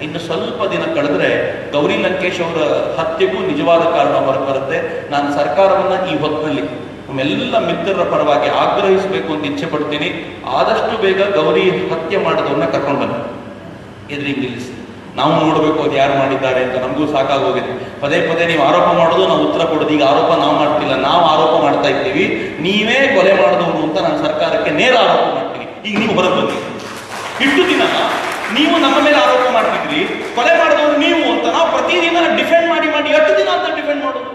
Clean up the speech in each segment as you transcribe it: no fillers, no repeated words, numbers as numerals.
ಇನ್ನು ಸ್ವಲ್ಪ ದಿನ ಕಳೆದ್ರೆ ಗೌರಿ ಲಂಕೇಶ್ ಅವರ ಹತ್ಯೆಗೂ ನಿಜವಾದ ಕಾರಣ ಹೊರಬರುತ್ತೆ. ನಾನು ಸರ್ಕಾರವನ್ನ ಈ ಹೊತ್ತಿನಲ್ಲಿ ನಮ್ಮೆಲ್ಲ ಮಿತ್ರರ ಪರವಾಗಿ ಆಗ್ರಹಿಸಬೇಕು ಅಂತ ಇಚ್ಛೆ ಪಡ್ತೀನಿ. ಆದಷ್ಟು ಬೇಗ ಗೌರಿ ಹತ್ಯೆ ಮಾಡೋದನ್ನ ಕರ್ಕೊಂಡು ಬನ್ನಿ, ಎದುರಿಗೆ ನಿಲ್ಲಿಸಿ. ನಾವು ನೋಡಬೇಕು ಅದು ಯಾರು ಮಾಡಿದ್ದಾರೆ ಅಂತ. ನಮಗೂ ಸಾಕಾಗೋಗಿದೆ. ಪದೇ ಪದೇ ನೀವು ಆರೋಪ ಮಾಡೋದು, ನಾವು ಉತ್ತರ ಕೊಡೋದು. ಈಗ ಆರೋಪ ನಾವು ಮಾಡ್ತಿಲ್ಲ, ನಾವು ಆರೋಪ ಮಾಡ್ತಾ ಇದ್ದೀವಿ. ನೀವೇ ಕೊಲೆ ಮಾಡಿದವರು ಅಂತ ನಾನು ಸರ್ಕಾರಕ್ಕೆ ನೇರ ಆರೋಪ ಮಾಡ್ತೀನಿ. ಈಗ ನೀವು ಹೊರಗೆ ಬನ್ನಿ. ಇಷ್ಟು ದಿನ ನೀವು ನಮ್ಮ ಮೇಲೆ ಆರೋಪ ಮಾಡ್ತಿದ್ರಿ, ಕೊಲೆ ಮಾಡಿದವರು ನೀವು ಅಂತ. ನಾವು ಪ್ರತಿದಿನ ಡಿಫೆಂಡ್ ಮಾಡಿ ಎಷ್ಟು ದಿನ ಅಂತ ಡಿಫೆಂಡ್ ಮಾಡೋದು?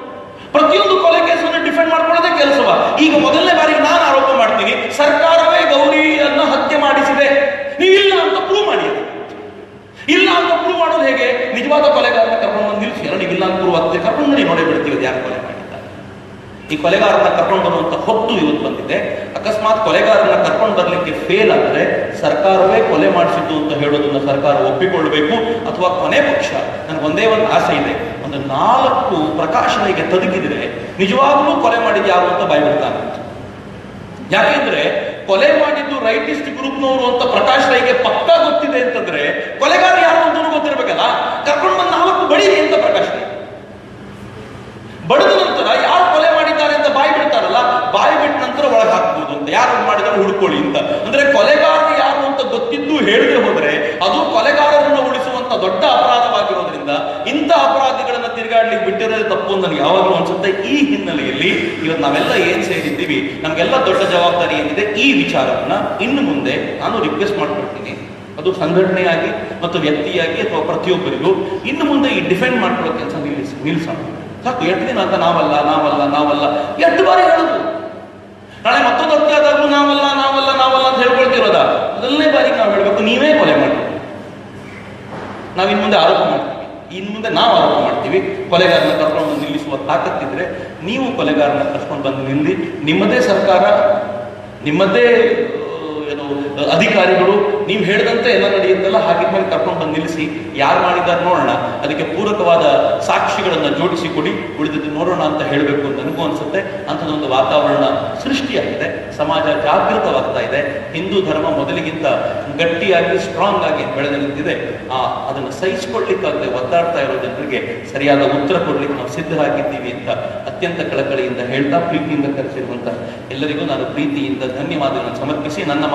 ಪ್ರತಿಯೊಂದು ಕೊಲೆ ಕೇಸನ್ನು ಡಿಫೆಂಡ್ ಮಾಡ್ಕೊಳ್ಳೋದೇ ಕೆಲಸವ. ಈಗ ಮೊದಲನೇ ಬಾರಿಗೆ ನಾನು ಆರೋಪ ಮಾಡ್ತೀನಿ, ಸರ್ಕಾರವೇ ಗೌರಿಯನ್ನ ಹತ್ಯೆ ಮಾಡಿಸಿದೆ. ನೀವಿಲ್ಲ ಅಂತ ಪ್ರೂವ್ ಮಾಡಿ. ಇಲ್ಲ ಅಂತ ಪ್ರೂವ್ ಮಾಡೋದು ಹೇಗೆ? ನಿಜವಾದ ಕೊಲೆಗಾರನ ಕರ್ಕೊಂಡು ಬಂದು ನಿಲ್ಲಿಸಿ. ನೀವಿಲ್ಲ ಅಂತ ಪ್ರೂವ್ ಆಗ್ತದೆ, ಕರ್ಕೊಂಡು ನೋಡಿ ಬಿಡ್ತೀವಿ ಯಾರು ಕೊಲೆ ಮಾಡಿದ್ದಾರೆ. ಈ ಕೊಲೆಗಾರನ ಕರ್ಕೊಂಡು ಬರುವಂತ ಹೊತ್ತು ಇವತ್ತು ಬಂದಿದೆ. ಅಕಸ್ಮಾತ್ ಕೊಲೆಗಾರನ ಕರ್ಕೊಂಡು ಬರ್ಲಿಕ್ಕೆ ಫೇಲ್ ಆದರೆ ಸರ್ಕಾರವೇ ಕೊಲೆ ಮಾಡಿಸಿದ್ದು ಅಂತ ಹೇಳೋದನ್ನ ಸರ್ಕಾರ ಒಪ್ಪಿಕೊಳ್ಬೇಕು. ಅಥವಾ ಕೊನೆ ಪಕ್ಷ ನನಗೊಂದೇ ಒಂದು ಆಸೆ ಇದೆ, ಒಂದು 4 ಪ್ರಕಾಶನಿಗೆ ತದಕಿದ್ರೆ ನಿಜವಾಗ್ಲೂ ಕೊಲೆ ಮಾಡಿದ ಯಾರು ಅಂತ ಬಾಯ್ಬಿಡ್ತಾನೆ. ಯಾಕೆಂದ್ರೆ ಕೊಲೆ ಮಾಡಿದ್ದು ರೈಟಿಸ್ಟ್ ಗ್ರೂಪ್ನವರು ಅಂತ ಪ್ರಕಾಶ್ ರೈಗೆ ಪಕ್ಕಾ ಗೊತ್ತಿದೆ ಅಂತಂದ್ರೆ ಕೊಲೆಗಾರ ಯಾರು ಅಂತ ಗೊತ್ತಿರ್ಬೇಕಲ್ಲ. ಕರ್ಕೊಂಡು ಬಂದು 4 ಬಡೀರಿ ಅಂತ ಪ್ರಕಾಶ್ ರೈ ಬಡದ ನಂತರ ಯಾರು ಕೊಲೆ ಮಾಡಿದ್ದಾರೆ ಅಂತ ಬಾಯಿ ಬಿಡ್ತಾರಲ್ಲ, ಬಾಯಿ ಬಿಟ್ಟ ನಂತರ ಒಳಗೆ ಹಾಕ್ಬೋದು ಅಂತ. ಯಾರು ಮಾಡಿದಾರೆ ಹುಡ್ಕೊಳ್ಳಿ ಅಂತ. ಅಂದ್ರೆ ಕೊಲೆಗಾರರು ಯಾರು ಅಂತ ಗೊತ್ತಿದ್ದು ಹೇಳದೆ ಹೋದ್ರೆ ಅದು ಕೊಲೆಗಾರರನ್ನು ಉಳಿಸುವಂತ ದೊಡ್ಡ ಅಪರಾಧವಾಗಿರೋದ್ರಿಂದ ಇಂಥ ಅಪರಾಧಿಗಳನ್ನ ತಿರುಗಾಡ್ಲಿಕ್ಕೆ ಬಿಟ್ಟಿರೋದೇ ತಪ್ಪು ಅಂತ ನನಗೆ ಯಾವಾಗಲೂ ಅನ್ಸುತ್ತೆ. ಈ ಹಿನ್ನೆಲೆಯಲ್ಲಿ ಇವತ್ತು ನಾವೆಲ್ಲ ಏನ್ ಸೇರಿದ್ದೀವಿ, ನಮ್ಗೆಲ್ಲ ದೊಡ್ಡ ಜವಾಬ್ದಾರಿ ಏನಿದೆ, ಈ ವಿಚಾರವನ್ನ ಇನ್ನು ಮುಂದೆ ನಾನು ರಿಕ್ವೆಸ್ಟ್ ಮಾಡ್ಕೊಳ್ತೀನಿ. ಅದು ಸಂಘಟನೆಯಾಗಿ ಮತ್ತು ವ್ಯಕ್ತಿಯಾಗಿ ಅಥವಾ ಪ್ರತಿಯೊಬ್ಬರಿಗೂ ಇನ್ನು ಮುಂದೆ ಈ ಡಿಫೆಂಡ್ ಮಾಡ್ಕೊಳ್ಳೋ ಕೆಲಸ ನಿಲ್ಲಿಸೋಣ. ಸಾಕು. 8 ದಿನ ಅಂತ ನಾವಲ್ಲ ನಾವಲ್ಲ ನಾವಲ್ಲ 8 ಬಾರಿ ಹೇಳುದು. ನಾಳೆ ಮತ್ತೊಂದು ಹತ್ಯಾದಾಗ್ಲೂ ನಾವಲ್ಲ ನಾವಲ್ಲ ನಾವಲ್ಲ ಅಂತ ಹೇಳ್ಕೊಳ್ತಿರೋದ? ಮೊದಲನೇ ಬಾರಿಗೆ ನಾವು ಹೇಳ್ಬೇಕು, ನೀವೇ ಕೊಲೆ ಮಾಡಿ. ನಾವ್ ಇನ್ ಮುಂದೆ ಆರೋಪ ಮಾಡ್ತೀವಿ, ಇನ್ ಮುಂದೆ ನಾವು ಆರೋಪ ಮಾಡ್ತೀವಿ. ಕೊಲೆಗಾರನ ಕರ್ಕೊಂಡು ನಿಲ್ಲಿಸುವ ತಾಕತ್ತಿದ್ರೆ ನೀವು ಕೊಲೆಗಾರನ ಕರ್ಕೊಂಡು ಬಂದು ನಿಲ್ಲಿ. ನಿಮ್ಮದೇ ಸರ್ಕಾರ, ನಿಮ್ಮದೇ ಅಧಿಕಾರಿಗಳು ನೀವು ಹೇಳಿದಂತೆ ಎಲ್ಲ ನಡೆಯುತ್ತಲ್ಲ, ಹಾಗಿದ್ಮೇಲೆ ಕರ್ಕೊಂಡು ಬಂದು ನಿಲ್ಲಿಸಿ. ಯಾರು ಮಾಡಿದ್ದಾರೆ ನೋಡೋಣ, ಅದಕ್ಕೆ ಪೂರಕವಾದ ಸಾಕ್ಷಿಗಳನ್ನ ಜೋಡಿಸಿ ಕೊಡಿ, ಉಳಿದದ್ದು ನೋಡೋಣ ಅಂತ ಹೇಳಬೇಕು ಅಂತ ನನಗೂ ಅನ್ಸುತ್ತೆ. ಅಂಥದ್ದೊಂದು ವಾತಾವರಣ ಸೃಷ್ಟಿಯಾಗಿದೆ. ಸಮಾಜ ಜಾಗೃತವಾಗ್ತಾ ಇದೆ. ಹಿಂದೂ ಧರ್ಮ ಮೊದಲಿಗಿಂತ ಗಟ್ಟಿಯಾಗಿ ಸ್ಟ್ರಾಂಗ್ ಆಗಿ ಬೆಳೆದು ನಿಂತಿದೆ. ಅದನ್ನು ಸಹಿಸಿಕೊಳ್ಳಿಕ್ಕಾಗದೆ ಒದ್ದಾಡ್ತಾ ಇರೋ ಜನರಿಗೆ ಸರಿಯಾದ ಉತ್ತರ ಕೊಡ್ಲಿಕ್ಕೆ ನಾವು ಸಿದ್ಧರಾಗಿದ್ದೀವಿ ಅಂತ ಅತ್ಯಂತ ಕಳಕಳಿಯಿಂದ ಹೇಳ್ತಾ, ಪ್ರೀತಿಯಿಂದ ಕರೆಸಿರುವಂತ ಎಲ್ಲರಿಗೂ ನಾನು ಪ್ರೀತಿಯಿಂದ ಧನ್ಯವಾದಗಳನ್ನು ಸಮರ್ಪಿಸಿ ನನ್ನ